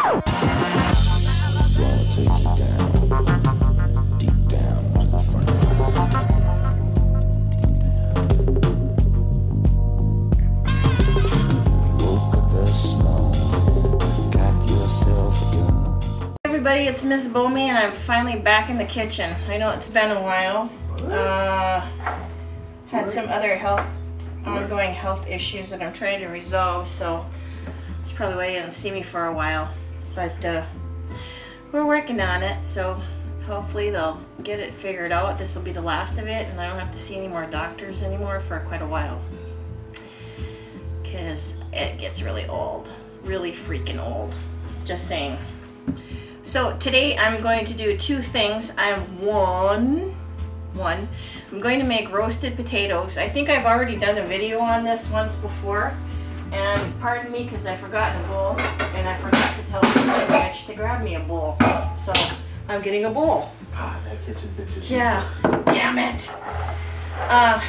Gonna take you down, deep down to the front line. You woke up this morning, got yourself a gun. Hey everybody, it's Mzbomey and I'm finally back in the kitchen. I know it's been a while. Had some other ongoing health issues that I'm trying to resolve, so that's probably why you didn't see me for a while. But we're working on it, so hopefully they'll get it figured out. This will be the last of it, and I don't have to see any more doctors anymore for quite a while. Because it gets really old. Really freaking old. Just saying. So today I'm going to do two things. I'm going to make roasted potatoes. I think I've already done a video on this once before, and pardon me because I forgot a bowl, and I forgot to tell the kitchen bitch to grab me a bowl. So I'm getting a bowl. God, that kitchen bitch is yeah, useless. damn it.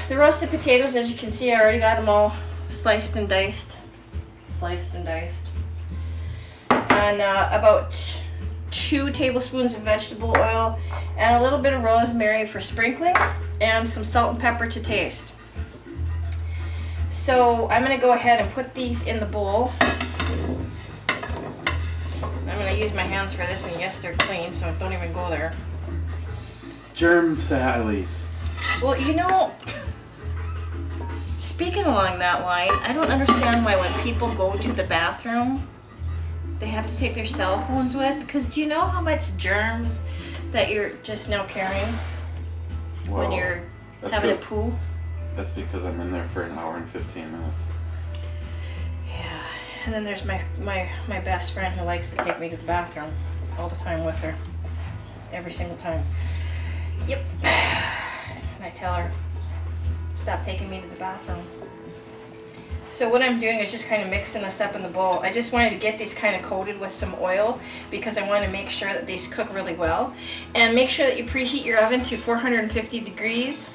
The roasted potatoes, as you can see, I already got them all sliced and diced. And about 2 tablespoons of vegetable oil and a little bit of rosemary for sprinkling and some salt and pepper to taste. So I'm going to go ahead and put these in the bowl. I'm going to use my hands for this, and yes, they're clean, so don't even go there. Germ Sallies. Well, you know, speaking along that line, I don't understand why when people go to the bathroom they have to take their cell phones with, because do you know how much germs that you're just now carrying when you're having a poo? That's because I'm in there for an hour and 15 minutes. Yeah, and then there's my best friend who likes to take me to the bathroom all the time with her. Every single time. Yep. And I tell her, stop taking me to the bathroom. So what I'm doing is just kind of mixing this up in the bowl. I just wanted to get these kind of coated with some oil because I want to make sure that these cook really well. And make sure that you preheat your oven to 450 degrees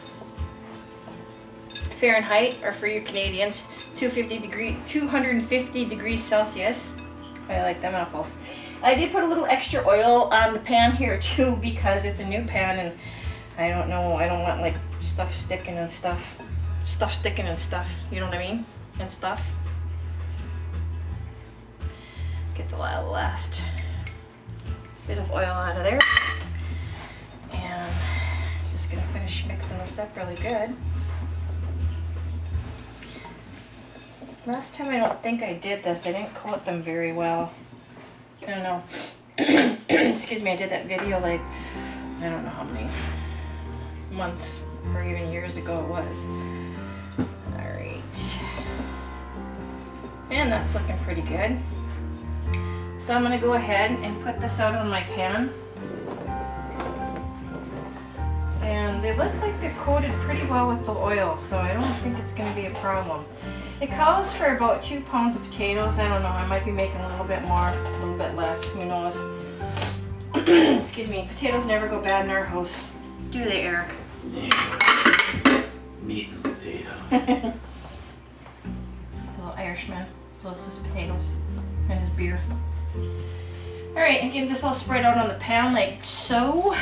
Fahrenheit, or for you Canadians, 250 degrees Celsius. I like them apples. I did put a little extra oil on the pan here too because it's a new pan, and I don't know, I don't want like stuff sticking and stuff. You know what I mean? And stuff. Get the last bit of oil out of there, and just gonna finish mixing this up really good. Last time I don't think I did this. I didn't coat them very well. I don't know. Excuse me, I did that video like, I don't know how many months or even years ago it was. And that's looking pretty good. So I'm going to go ahead and put this out on my pan. And they look like they're coated pretty well with the oil, so I don't think it's going to be a problem. It calls for about 2 pounds of potatoes. I don't know, I might be making a little bit more, a little bit less, who knows. Excuse me, potatoes never go bad in our house. Do they, Eric? Yeah. Meat and potatoes. Little Irishman loves his potatoes and his beer. Alright, and get this all spread out on the pan like so.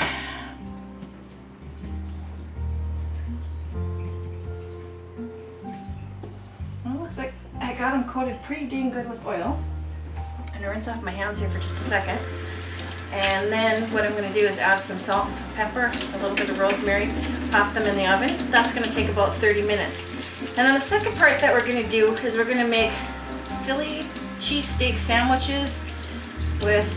Well, looks like I got them coated pretty dang good with oil. I'm going to rinse off my hands here for just a second. And then what I'm going to do is add some salt and some pepper, a little bit of rosemary, pop them in the oven. That's going to take about 30 minutes. And then the second part that we're going to do is we're going to make Philly cheesesteak sandwiches with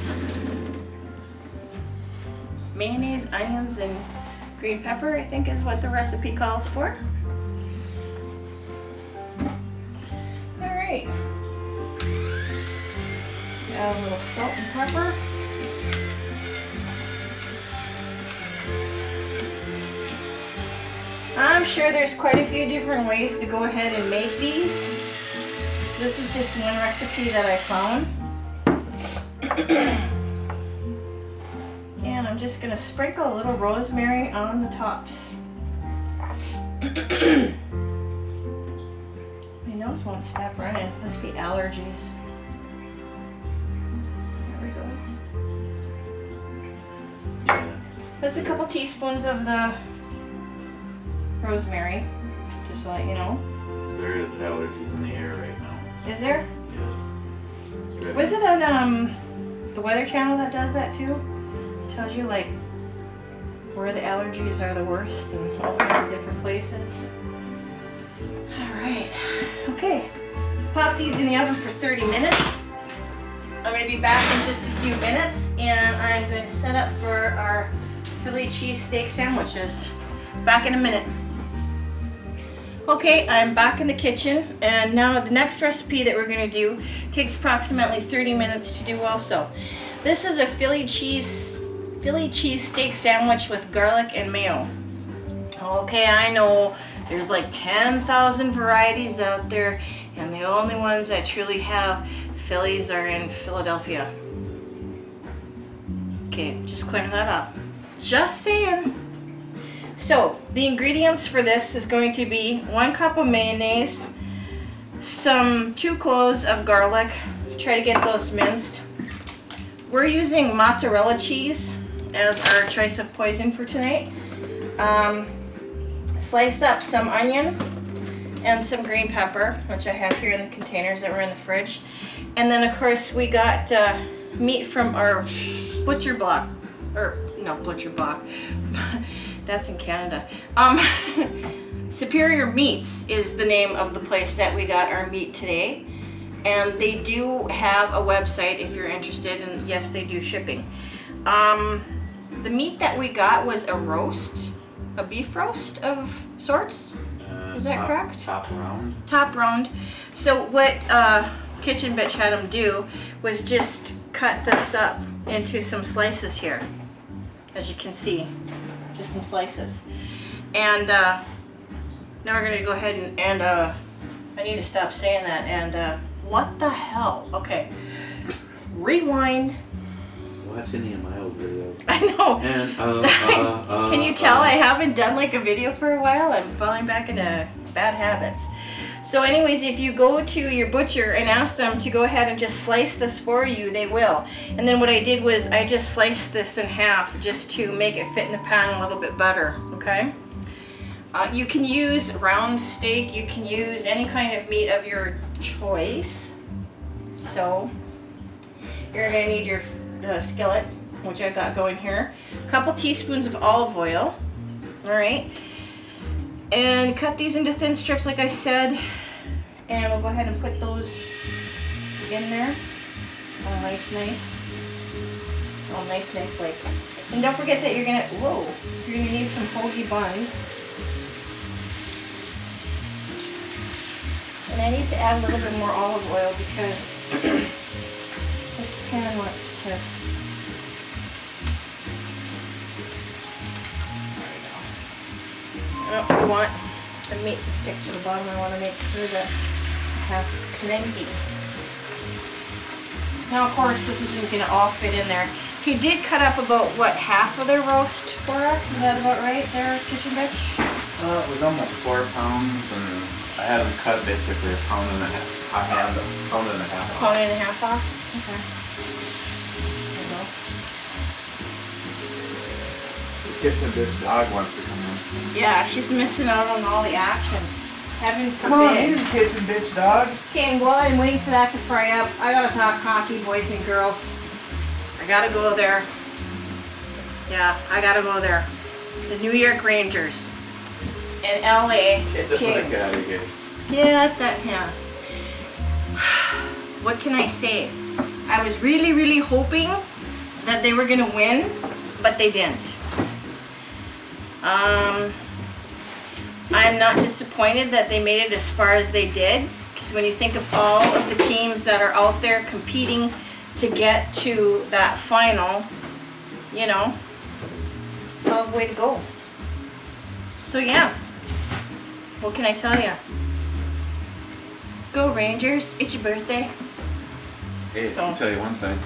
mayonnaise, onions, and green pepper, I think is what the recipe calls for. Alright. Add a little salt and pepper. I'm sure there's quite a few different ways to go ahead and make these. This is just one recipe that I found. And I'm just going to sprinkle a little rosemary on the tops. My nose won't stop running. Must be allergies. There we go. That's a couple teaspoons of the rosemary, just to let you know. There is allergies in the air right now. Is there? Yes. Was it on the Weather Channel that does that too? Tells you like where the allergies are the worst and all kinds of different places. Alright, okay. Pop these in the oven for 30 minutes. I'm going to be back in just a few minutes and I'm going to set up for our Philly cheesesteak sandwiches. Back in a minute. Okay, I'm back in the kitchen and now the next recipe that we're going to do takes approximately 30 minutes to do also. This is a Philly cheesesteak sandwich with garlic and mayo. Okay, I know there's like 10,000 varieties out there and the only ones that truly have Phillies are in Philadelphia. Okay, just clearing that up. Just saying. So, the ingredients for this is going to be 1 cup of mayonnaise, 2 cloves of garlic, try to get those minced. We're using mozzarella cheese as our choice of poison for tonight. Slice up some onion and some green pepper, which I have here in the containers that were in the fridge. And then of course we got meat from our butcher block, or no, butcher block. That's in Canada. Superior Meats is the name of the place that we got our meat today. And they do have a website if you're interested, and yes, they do shipping. The meat that we got was a roast, a beef roast of sorts. Is that correct? Top round. Top round. So what Kitchen Bitch had them do was just cut this up into some slices here. As you can see, just some slices. And now we're going to go ahead and I need to stop saying that. And what the hell? Okay. Rewind. Watch any of my old videos. I know. And, can you tell I haven't done like a video for a while? I'm falling back into bad habits. So anyways, if you go to your butcher and ask them to go ahead and just slice this for you, they will. And then what I did was I just sliced this in half just to make it fit in the pan a little bit better, okay? You can use round steak, you can use any kind of meat of your choice. So you're going to need your skillet, which I've got going here. A couple teaspoons of olive oil. Alright. And cut these into thin strips like I said. And we'll go ahead and put those in there. Oh, nice. Oh, nice like. And don't forget that you're gonna need some hoagie buns. And I need to add a little bit more olive oil because this pan wants to. I don't want the meat to stick to the bottom. I want to make sure that I have plenty. Now, of course, this isn't going to all fit in there. He did cut up about, what, half of their roast for us? Is that about right there, Kitchen Bitch? It was almost 4 pounds, and I had them cut basically a pound and a half. I had a pound and a half off. Pound and a half off? Okay. There you go. The Kitchen Bitch dog wants to come in. Yeah, she's missing out on all the action. Heaven Come on forbid. in, Kitchen Bitch dog. Okay, while I'm waiting for that to fry up, I gotta talk hockey, boys and girls. I gotta go there. Yeah, I gotta go there. The New York Rangers and LA Get the Kings. fuck out of here. Get that, yeah. What can I say? I was really hoping that they were gonna win, but they didn't. I'm not disappointed that they made it as far as they did, because when you think of all of the teams that are out there competing to get to that final, you know, hell of a way to go. So yeah, what can I tell you? Go Rangers, it's your birthday. Hey, I'll tell you one thing.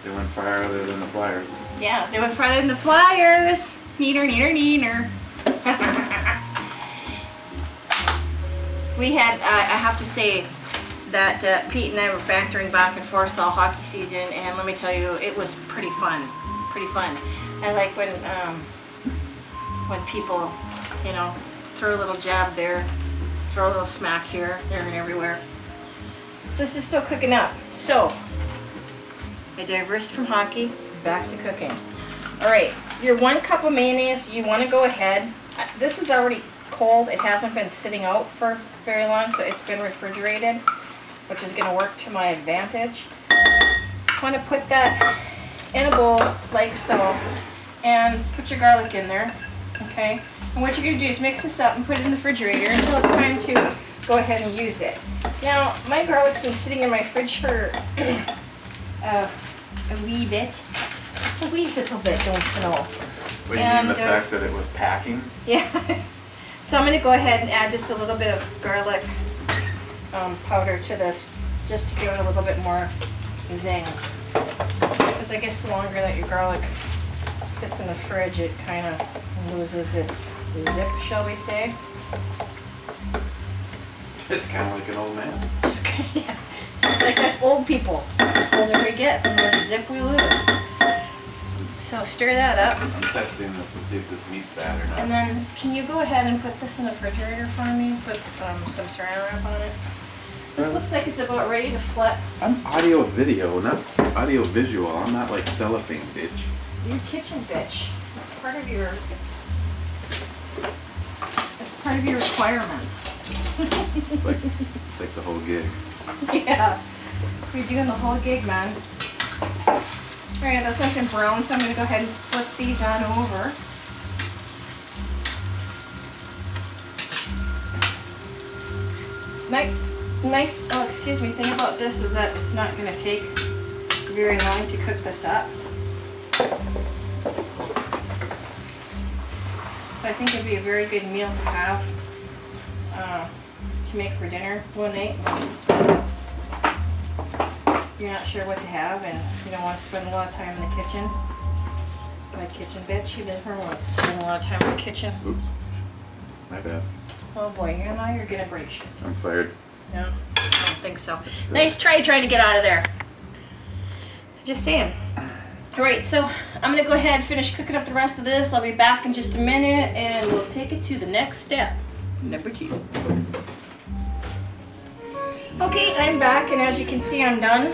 They went farther than the Flyers. Yeah, they went farther than the Flyers. Neener. We had, I have to say that Pete and I were bantering back and forth all hockey season, and let me tell you, it was pretty fun. pretty fun. I like when people, you know, throw a little jab there, throw a little smack here, there, and everywhere. This is still cooking up. So, I diversed from hockey, back to cooking. All right, your 1 cup of mayonnaise, you want to go ahead. This is already cold. It hasn't been sitting out for very long, so it's been refrigerated, which is going to work to my advantage. You want to put that in a bowl like so, and put your garlic in there, okay? And what you're going to do is mix this up and put it in the refrigerator until it's time to go ahead and use it. Now, my garlic's been sitting in my fridge for a wee bit. A wee little bit, don't you know? What do you mean the fact that it was packing? Yeah. So I'm going to go ahead and add just a little bit of garlic powder to this, just to give it a little bit more zing. Because I guess the longer that your garlic sits in the fridge, it kind of loses its zip, shall we say. It's kind of like an old man. Just like us old people. The older we get, the more zip we lose. So stir that up. I'm testing this to see if this meat's bad or not. And then, can you go ahead and put this in the refrigerator for me? Put some saran wrap on it. This looks like it's about ready to flip. I'm audio video, not audio visual. I'm not like cellophane, bitch. You're kitchen bitch. That's part of your. That's part of your requirements. It's like the whole gig. Yeah, you're doing the whole gig, man. All right, that's nice and brown, so I'm going to go ahead and flip these on over. Nice, oh excuse me, thing about this is that it's not going to take very long to cook this up. So I think it'd be a very good meal to have to make for dinner one night. You're not sure what to have and you don't want to spend a lot of time in the kitchen. My kitchen bitch, you never want to spend a lot of time in the kitchen. Oops, my bad. Oh boy, now you're gonna break shit. I'm fired. No, I don't think so. Nice try trying to get out of there. Just saying. Alright, so I'm going to go ahead and finish cooking up the rest of this. I'll be back in just a minute and we'll take it to the next step. Number 2. Okay, I'm back and as you can see I'm done.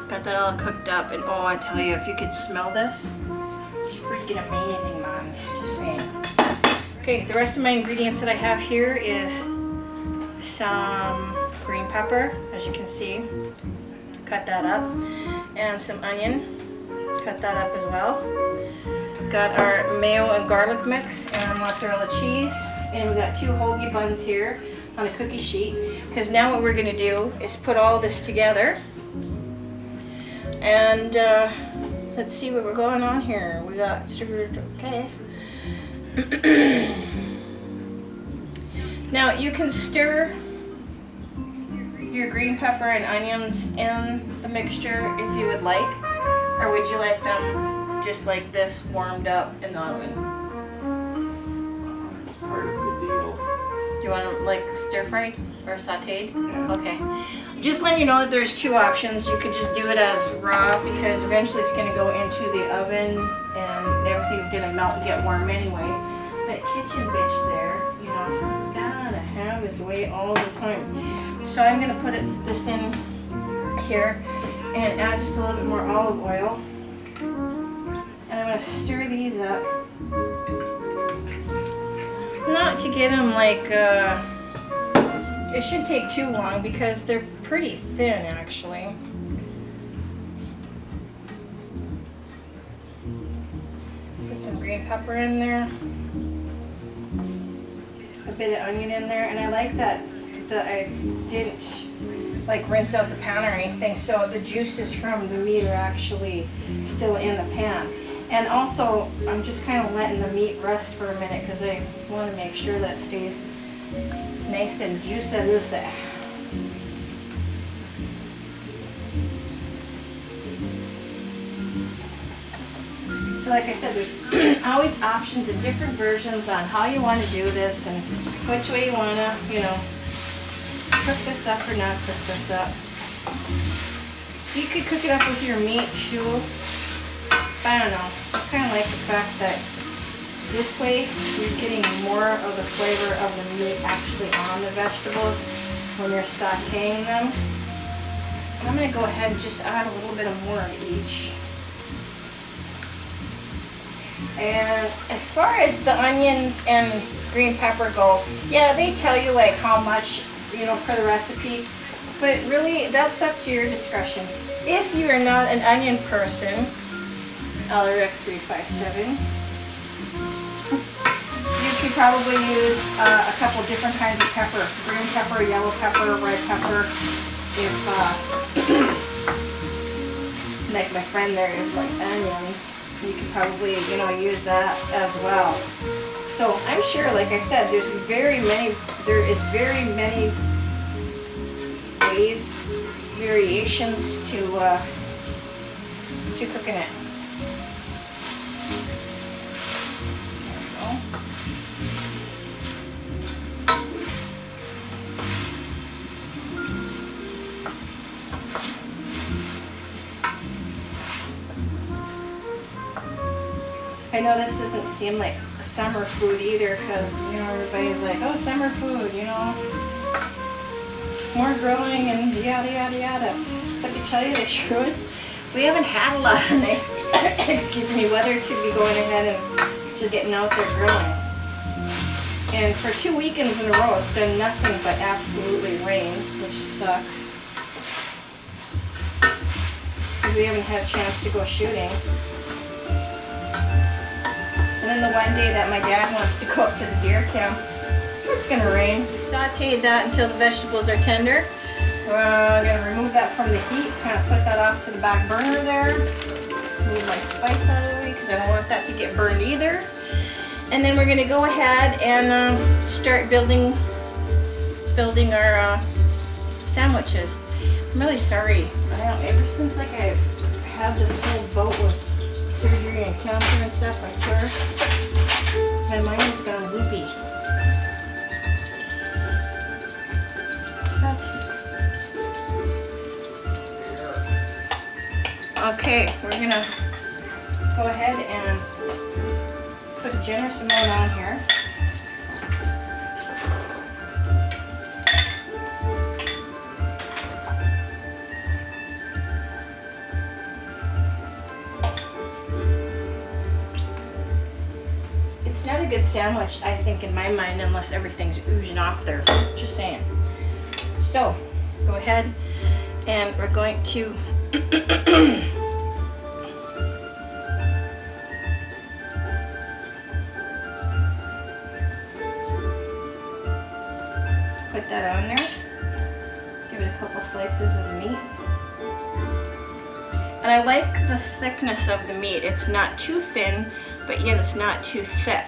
Got that all cooked up and oh I tell you, if you could smell this, it's freaking amazing, man. Just saying. Okay, the rest of my ingredients that I have here is some green pepper, as you can see. Cut that up. And some onion. Cut that up as well. Got our mayo and garlic mix and mozzarella cheese. And we got 2 hoagie buns here on the cookie sheet. Because now what we're going to do is put all this together. And let's see what we're going on here. We got stirred, okay. Now you can stir your green pepper and onions in the mixture if you would like, or would you like them just like this warmed up in the oven? It's part of the deal. Do you want them like stir fried or sauteed? Yeah. Okay. Just letting you know that there's 2 options. You could just do it as raw because eventually it's going to go into the oven and everything's going to melt and get warm anyway. That kitchen bitch there, you know, he's gotta have his way all the time. So I'm gonna put this in here and add just a little bit more olive oil. And I'm gonna stir these up. Not to get them like, it shouldn't take too long because they're pretty thin actually. Put some green pepper in there. A bit of onion in there, and I like that I didn't like rinse out the pan or anything, so the juices from the meat are actually still in the pan. And also, I'm just kind of letting the meat rest for a minute because I want to make sure that it stays nice and juicy. So like I said, there's always options and different versions on how you want to do this and which way you want to, you know, cook this up or not cook this up. You could cook it up with your meat too. I don't know. I kind of like the fact that this way you're getting more of the flavor of the meat actually on the vegetables when you're sauteing them. And I'm going to go ahead and just add a little bit of more of each. And as far as the onions and green pepper go, yeah, they tell you like how much, you know, per the recipe, but really that's up to your discretion. If you are not an onion person, Alaric 357, you could probably use a couple different kinds of pepper: green pepper, yellow pepper, red pepper. If like my friend there is like onions, you could probably, you know, use that as well. So I'm sure, like I said, there is very many ways, variations to cooking it. There we go. I know this doesn't seem like summer food either, because, you know, everybody's like, oh, summer food, you know, more grilling and yada yada yada. But to tell you the truth, we haven't had a lot of nice, excuse me, weather to be going ahead and just getting out there grilling. And for 2 weekends in a row, it's done nothing but absolutely rain, which sucks. Because we haven't had a chance to go shooting. And then the one day that my dad wants to go up to the deer camp, it's going to rain. Sauteed that until the vegetables are tender. We're going to remove that from the heat, kind of put that off to the back burner there. Move my spice out of the way because I don't want that to get burned either. And then we're going to go ahead and start building our sandwiches. I'm really sorry. I don't, ever since like I've had this whole boat with surgery and cancer and stuff, I swear, my mind has gone loopy. Okay, we're gonna go ahead and put a generous amount on here. It's not a good sandwich, I think, in my mind, unless everything's oozing off there. Just saying. So, go ahead and we're going to put that on there. Give it a couple slices of the meat. And I like the thickness of the meat. It's not too thin, but yet it's not too thick.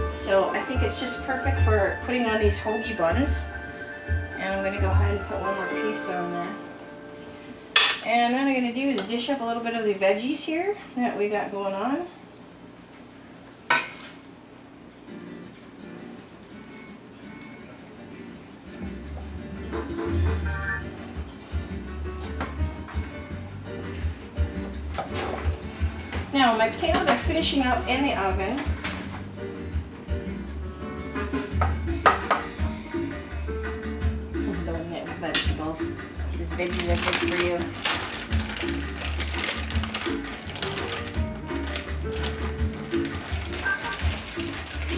So I think it's just perfect for putting on these hoagie buns. And I'm going to go ahead and put one more piece on there. And then what I'm going to do is dish up a little bit of the veggies here that we got going on. Now my potatoes are finishing up in the oven. Don't eat vegetables. These veggies are good for you.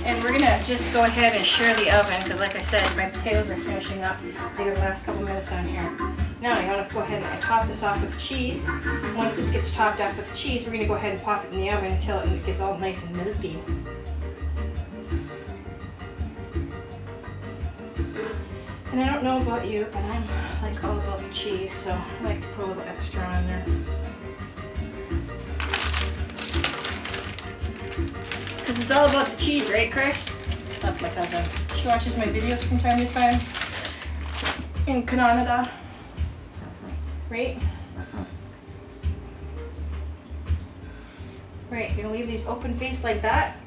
And we're gonna just go ahead and share the oven because, like I said, my potatoes are finishing up. They got the last couple minutes on here. Now you want to go ahead and top this off with cheese. Once this gets topped off with cheese, we're gonna go ahead and pop it in the oven until it gets all nice and melty. And I don't know about you, but I'm like all about the cheese, so I like to put a little extra on there. Because it's all about the cheese, right, Chris? That's my cousin. She watches my videos from time to time in Canada. Right? Right, you're gonna leave these open faced like that.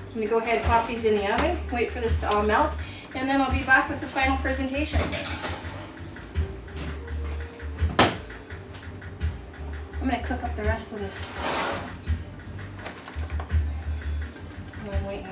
I'm gonna go ahead and pop these in the oven, wait for this to all melt, and then I'll be back with the final presentation. I'm gonna cook up the rest of this I'm waiting.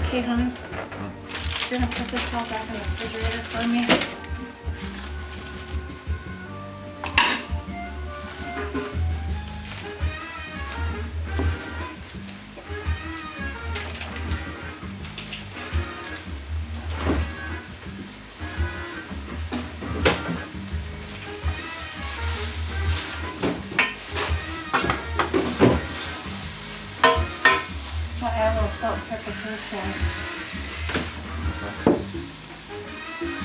Okay, honey. You're gonna put this all back in the refrigerator for me. I'll add a little salt and pepper to this one.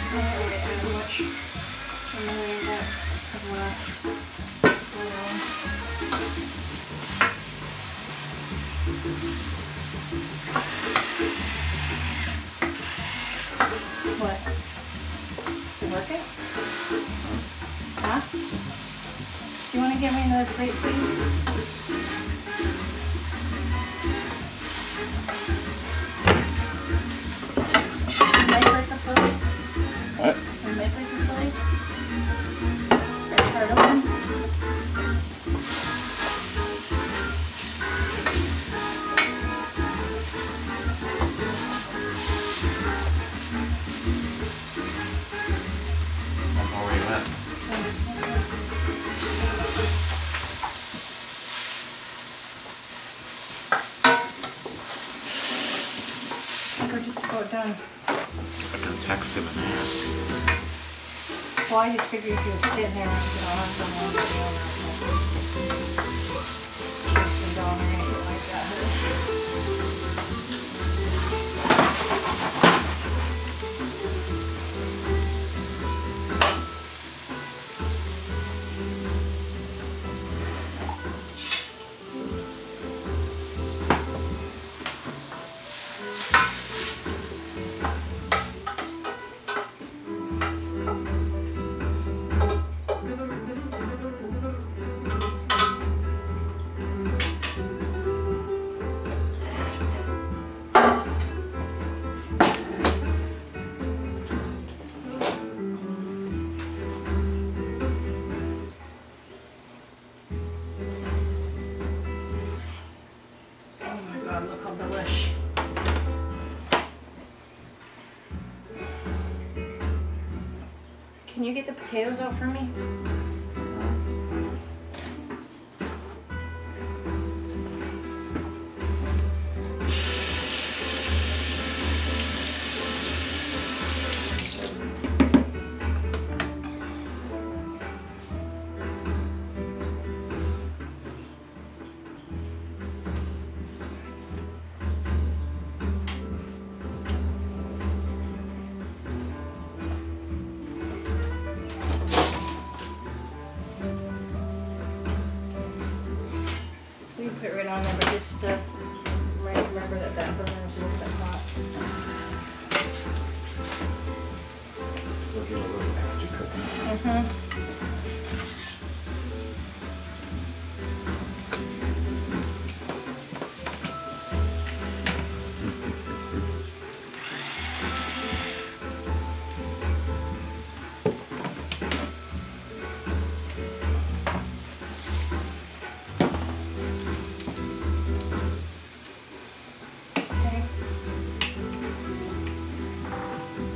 I don't really add much. I'm gonna leave that as well. What? Is it working? Huh? Do you want to give me another plate, please? What? That's all we went. We're just about done. I can text him and ask. Well, I just figured if you were sitting there, have someone to do or anything like that. Look how delish. Can you get the potatoes out for me? You can put it right on there, but just remember that that burner is a little bit hot. We'll get a little extra cooking. Okay.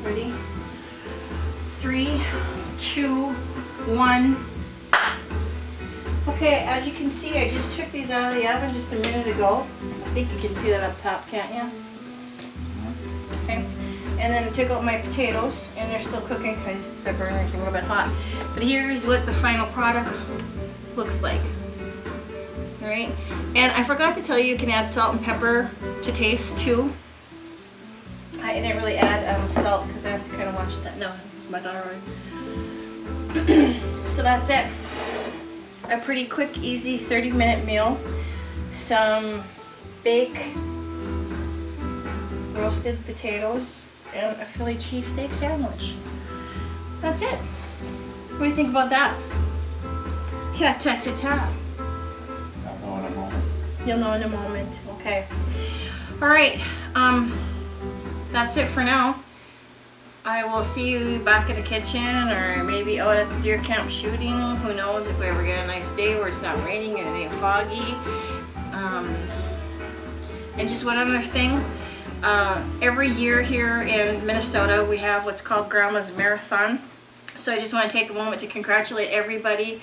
Ready? 3, 2, 1. Okay, as you can see, I just took these out of the oven just a minute ago. I think you can see that up top, can't you? Okay, and then took out my potatoes, and they're still cooking because the burner's a little bit hot. But here's what the final product looks like. All right, and I forgot to tell you, you can add salt and pepper to taste too. I didn't really add salt because I have to kind of watch that. No, my thyroid. So that's it. A pretty quick, easy 30-minute meal. Some baked roasted potatoes and a Philly cheesesteak sandwich. That's it. What do you think about that? Ta ta ta ta. I'll know in a moment. You'll know in a moment. Okay. All right. That's it for now. I will see you back in the kitchen, or maybe out at the deer camp shooting. Who knows if we ever get a nice day where it's not raining and it ain't foggy. And just one other thing. Every year here in Minnesota we have what's called Grandma's Marathon. So I just want to take a moment to congratulate everybody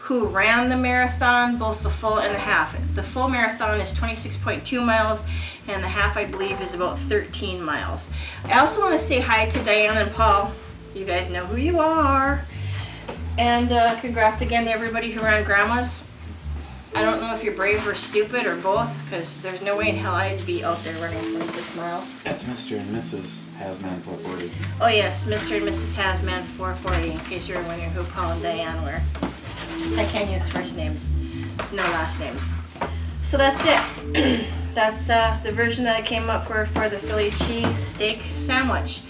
who ran the marathon, both the full and the half. The full marathon is 26.2 miles, and the half, I believe, is about 13 miles. I also want to say hi to Diane and Paul. You guys know who you are. And congrats again to everybody who ran Grandma's. I don't know if you're brave or stupid or both, because there's no way in hell I'd be out there running 26 miles. That's Mr. and Mrs. Hasman 440. Oh yes, Mr. and Mrs. Hasman 440, in case you're wondering who Paul and Diane were. I can't use first names, no last names. So that's it. That's the version that I came up for the Philly cheese steak sandwich.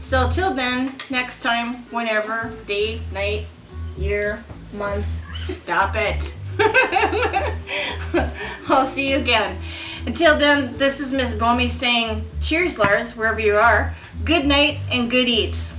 So till then, next time, whenever, day, night, year, month, stop it. I'll see you again. Until then, this is Mzbomey saying cheers, Lars, wherever you are. Good night and good eats.